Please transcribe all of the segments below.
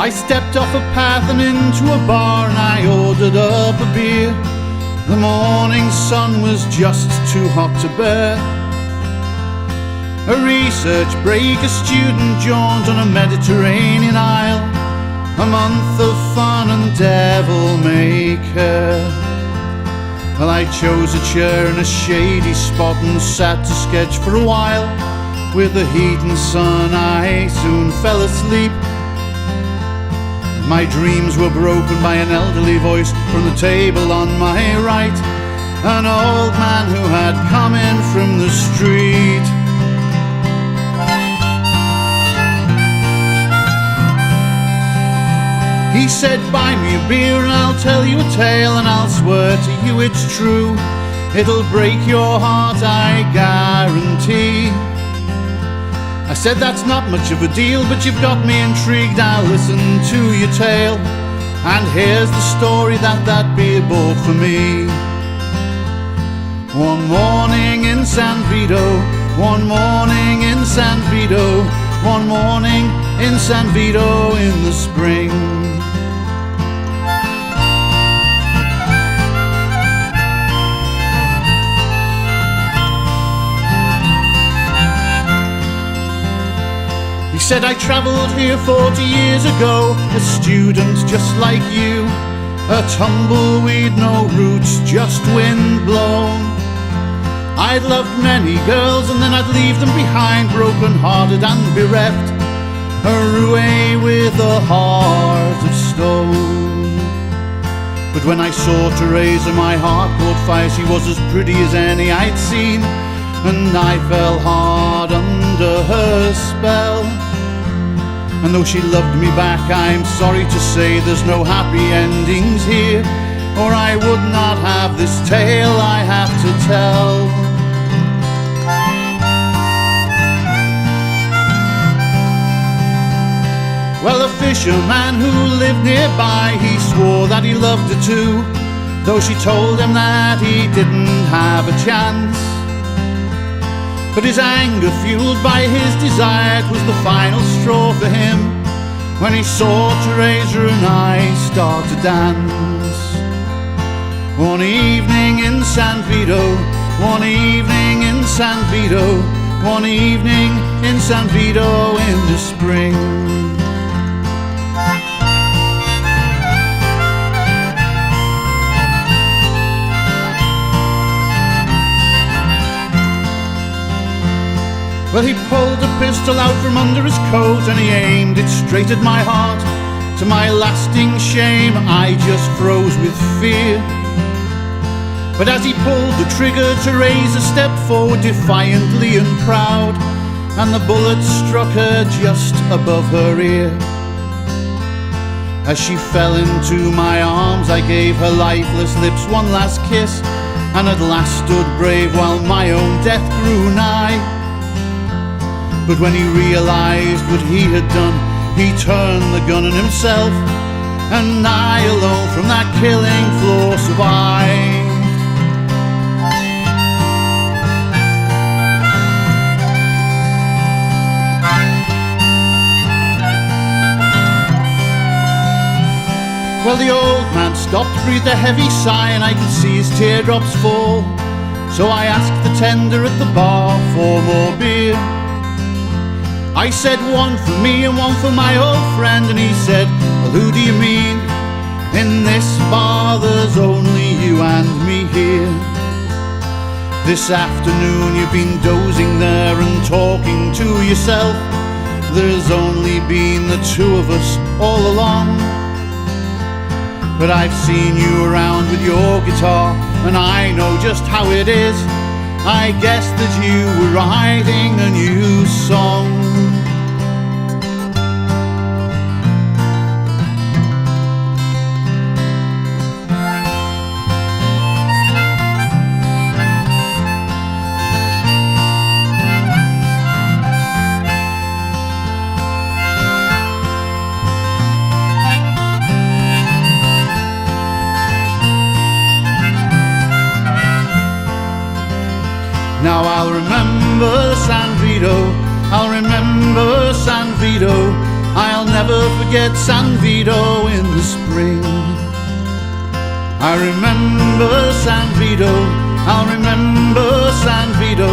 I stepped off a path and into a bar and I ordered up a beer. The morning sun was just too hot to bear. A research break, a student jaunt on a Mediterranean isle, a month of fun and devil may care. Well, I chose a chair in a shady spot and sat to sketch for a while. With the heat and sun I soon fell asleep. My dreams were broken by an elderly voice from the table on my right, an old man who had come in from the street. He said, buy me a beer and I'll tell you a tale, and I'll swear to you it's true. It'll break your heart, I guarantee. I said, that's not much of a deal, but you've got me intrigued. I'll listen to your tale, and here's the story that beer bought for me. One morning in San Vito, one morning in San Vito, one morning in San Vito in the spring. He said, I travelled here 40 years ago, a student just like you, a tumbleweed, no roots, just wind blown. I'd loved many girls and then I'd leave them behind, broken hearted and bereft, a roue with a heart of stone. But when I saw Teresa, my heart caught fire. She was as pretty as any I'd seen, and I fell hard under her spell. And though she loved me back, I'm sorry to say there's no happy endings here, or I would not have this tale I have to tell. Well, a fisherman who lived nearby, he swore that he loved her too, though she told him that he didn't have a chance. But his anger, fueled by his desire, was the final straw for him when he saw Teresa and I start to dance. One evening in San Vito, one evening in San Vito, one evening in San Vito in the spring. Well, he pulled a pistol out from under his coat and he aimed it straight at my heart. To my lasting shame, I just froze with fear. But as he pulled the trigger, Teresa stepped forward defiantly and proud, and the bullet struck her just above her ear. As she fell into my arms, I gave her lifeless lips one last kiss, and at last stood brave while my own death grew nigh. But when he realized what he had done, he turned the gun on himself, and I alone from that killing floor survived. Well, the old man stopped, breathed a heavy sigh, and I could see his teardrops fall. So I asked the tender at the bar for more beer. I said, one for me and one for my old friend, and he said, well, who do you mean? In this bar there's only you and me here. This afternoon you've been dozing there and talking to yourself. There's only been the two of us all along. But I've seen you around with your guitar, and I know just how it is. I guessed that you were writing a new song. Now I'll remember San Vito, I'll remember San Vito, I'll never never forget San Vito in the spring. I remember San Vito, I'll remember San Vito,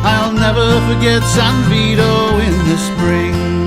I'll never forget San Vito in the spring.